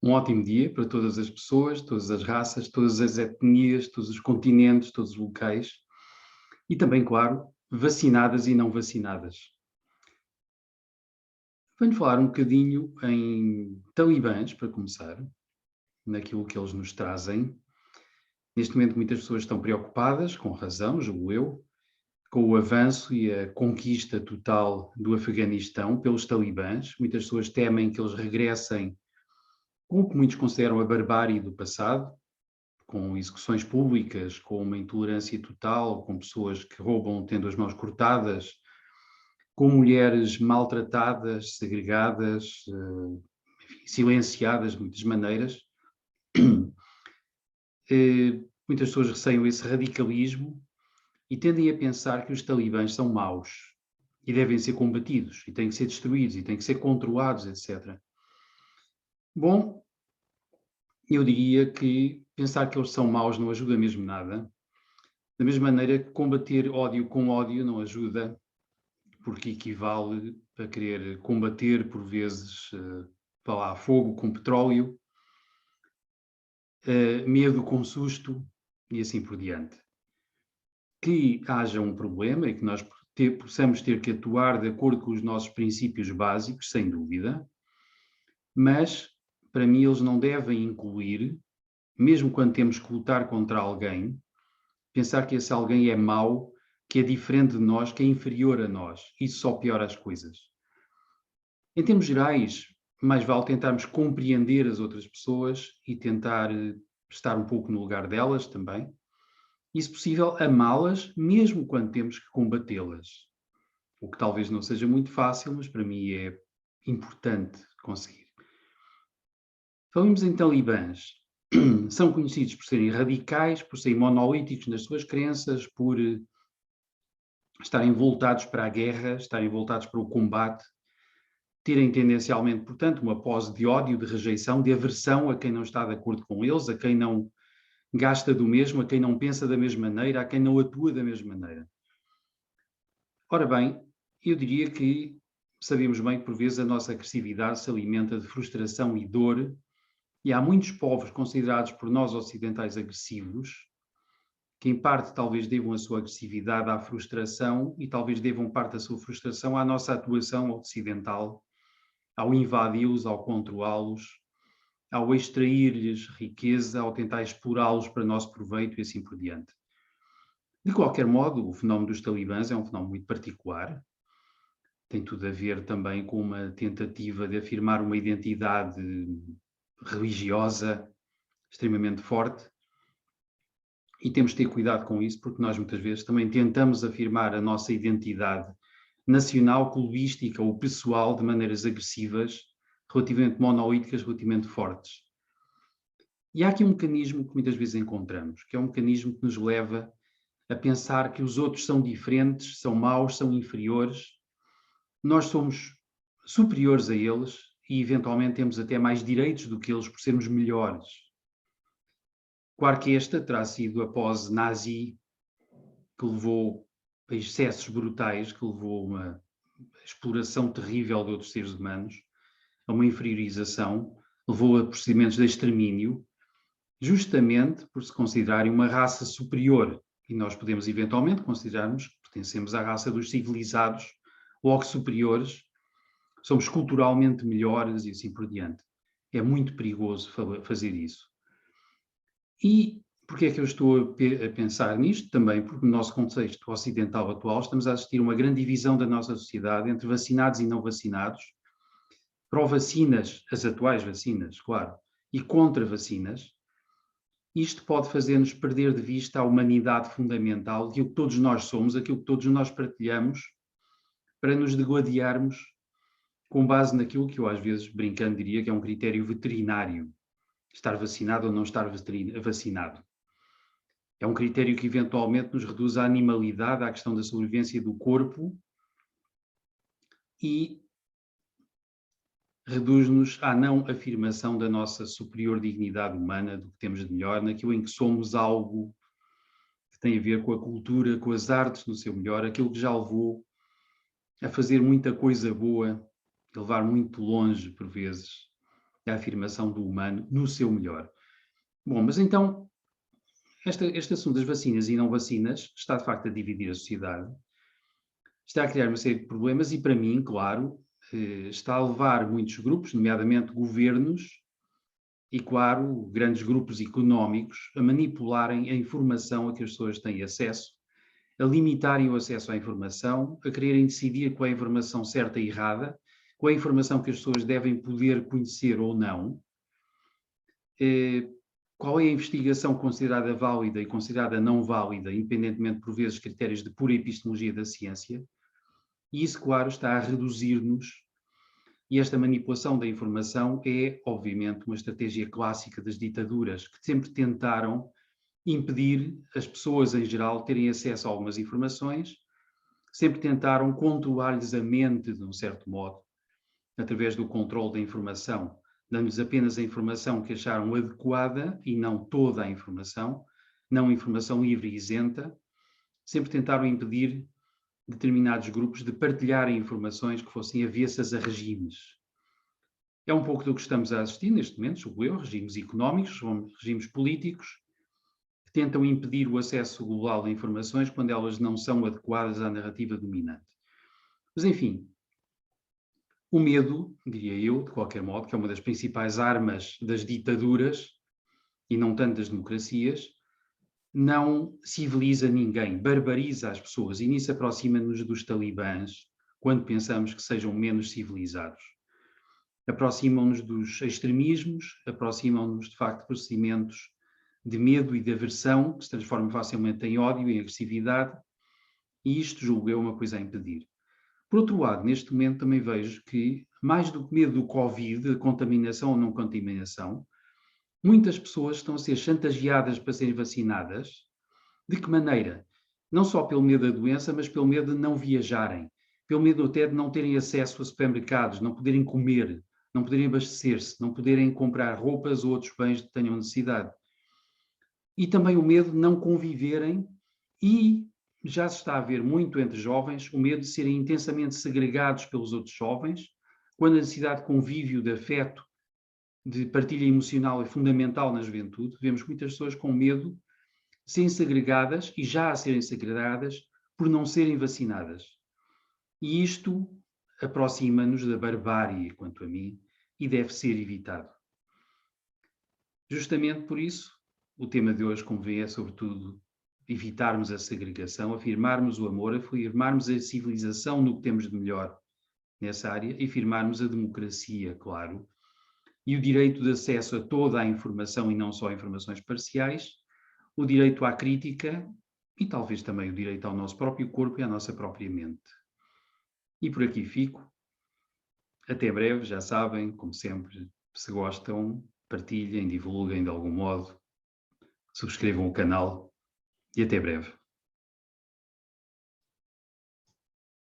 um ótimo dia para todas as pessoas, todas as raças, todas as etnias, todos os continentes, todos os locais e também, claro, vacinadas e não vacinadas. Venho falar um bocadinho em talibãs, para começar, naquilo que eles nos trazem. Neste momento, muitas pessoas estão preocupadas, com razão, julgo eu, com o avanço e a conquista total do Afeganistão pelos talibãs. Muitas pessoas temem que eles regressem com o que muitos consideram a barbárie do passado, com execuções públicas, com uma intolerância total, com pessoas que roubam tendo as mãos cortadas, com mulheres maltratadas, segregadas, enfim, silenciadas de muitas maneiras. Muitas pessoas receiam esse radicalismo e tendem a pensar que os talibãs são maus e devem ser combatidos, e têm que ser destruídos, e têm que ser controlados, etc. Bom, eu diria que pensar que eles são maus não ajuda mesmo nada. Da mesma maneira que combater ódio com ódio não ajuda, porque equivale a querer combater, por vezes, fogo com petróleo, medo com susto e assim por diante. Que haja um problema e que nós possamos ter que atuar de acordo com os nossos princípios básicos, sem dúvida, mas, para mim, eles não devem incluir, mesmo quando temos que lutar contra alguém, pensar que esse alguém é mau, que é diferente de nós, que é inferior a nós. Isso só piora as coisas. Em termos gerais, mais vale tentarmos compreender as outras pessoas e tentar estar um pouco no lugar delas também. E, se possível, amá-las, mesmo quando temos que combatê-las. O que talvez não seja muito fácil, mas para mim é importante conseguir. Falamos em talibãs. São conhecidos por serem radicais, por serem monolíticos nas suas crenças, por estarem voltados para a guerra, estarem voltados para o combate, terem tendencialmente, portanto, uma pose de ódio, de rejeição, de aversão a quem não está de acordo com eles, a quem não gasta do mesmo, a quem não pensa da mesma maneira, a quem não atua da mesma maneira. Ora bem, eu diria que sabemos bem que por vezes a nossa agressividade se alimenta de frustração e dor, e há muitos povos considerados por nós ocidentais agressivos, que em parte talvez devam a sua agressividade à frustração e talvez devam parte da sua frustração à nossa atuação ocidental, ao invadi-los, ao controlá-los, ao extrair-lhes riqueza, ao tentar explorá-los para nosso proveito e assim por diante. De qualquer modo, o fenómeno dos talibãs é um fenómeno muito particular. Tem tudo a ver também com uma tentativa de afirmar uma identidade religiosa extremamente forte. E temos de ter cuidado com isso, porque nós muitas vezes também tentamos afirmar a nossa identidade nacional, clubística ou pessoal de maneiras agressivas, relativamente monolíticas, relativamente fortes. E há aqui um mecanismo que muitas vezes encontramos, que é um mecanismo que nos leva a pensar que os outros são diferentes, são maus, são inferiores. Nós somos superiores a eles e, eventualmente, temos até mais direitos do que eles por sermos melhores. Claro que esta terá sido a pose nazi que levou a excessos brutais, que levou a uma exploração terrível de outros seres humanos, a uma inferiorização, levou a procedimentos de extermínio, justamente por se considerarem uma raça superior. E nós podemos eventualmente considerarmos que pertencemos à raça dos civilizados, logo superiores, somos culturalmente melhores e assim por diante. É muito perigoso fazer isso. E porquê é que eu estou a pensar nisto? Também porque no nosso contexto ocidental atual estamos a assistir a uma grande divisão da nossa sociedade entre vacinados e não vacinados, pró-vacinas, as atuais vacinas, claro, e contra vacinas. Isto pode fazer-nos perder de vista a humanidade fundamental, aquilo que todos nós somos, aquilo que todos nós partilhamos, para nos degladiarmos com base naquilo que eu às vezes, brincando, diria que é um critério veterinário. Estar vacinado ou não estar vacinado. É um critério que eventualmente nos reduz à animalidade, à questão da sobrevivência do corpo e reduz-nos à não afirmação da nossa superior dignidade humana, do que temos de melhor, naquilo em que somos algo que tem a ver com a cultura, com as artes no seu melhor, aquilo que já levou a fazer muita coisa boa, a levar muito longe, por vezes, a afirmação do humano no seu melhor. Bom, mas então, este assunto das vacinas e não vacinas está, de facto, a dividir a sociedade, está a criar uma série de problemas e, para mim, claro, está a levar muitos grupos, nomeadamente governos e, claro, grandes grupos económicos, a manipularem a informação a que as pessoas têm acesso, a limitarem o acesso à informação, a quererem decidir qual é a informação certa e errada, qual é a informação que as pessoas devem poder conhecer ou não, qual é a investigação considerada válida e considerada não válida, independentemente, por vezes, de critérios de pura epistemologia da ciência. E isso, claro, está a reduzir-nos. E esta manipulação da informação é, obviamente, uma estratégia clássica das ditaduras, que sempre tentaram impedir as pessoas, em geral, terem acesso a algumas informações, sempre tentaram controlar-lhes a mente, de um certo modo, através do controle da informação, dando-lhes apenas a informação que acharam adequada e não toda a informação, não informação livre e isenta. Sempre tentaram impedir determinados grupos de partilharem informações que fossem avessas a regimes. É um pouco do que estamos a assistir neste momento, julgo eu, regimes económicos, regimes políticos, que tentam impedir o acesso global a informações quando elas não são adequadas à narrativa dominante. Mas, enfim, o medo, diria eu, de qualquer modo, que é uma das principais armas das ditaduras, e não tanto das democracias, não civiliza ninguém, barbariza as pessoas, e nisso aproxima-nos dos talibãs, quando pensamos que sejam menos civilizados. Aproximam-nos dos extremismos, aproximam-nos, de facto, de procedimentos de medo e de aversão, que se transformam facilmente em ódio e em agressividade, e isto, julgo eu, é uma coisa a impedir. Por outro lado, neste momento também vejo que, mais do que medo do Covid, de contaminação ou não contaminação, muitas pessoas estão a ser chantageadas para serem vacinadas. De que maneira? Não só pelo medo da doença, mas pelo medo de não viajarem, pelo medo até de não terem acesso a supermercados, não poderem comer, não poderem abastecer-se, não poderem comprar roupas ou outros bens que tenham necessidade. E também o medo de não conviverem e já se está a ver muito entre jovens o medo de serem intensamente segregados pelos outros jovens, quando a necessidade de convívio, de afeto, de partilha emocional é fundamental na juventude. Vemos muitas pessoas com medo de serem segregadas e já a serem segregadas por não serem vacinadas. E isto aproxima-nos da barbárie, quanto a mim, e deve ser evitado. Justamente por isso, o tema de hoje, como vê, é sobretudo evitarmos a segregação, afirmarmos o amor, afirmarmos a civilização no que temos de melhor nessa área e afirmarmos a democracia, claro, e o direito de acesso a toda a informação e não só a informações parciais, o direito à crítica e talvez também o direito ao nosso próprio corpo e à nossa própria mente. E por aqui fico. Até breve, já sabem, como sempre, se gostam, partilhem, divulguem de algum modo, subscrevam o canal e até breve.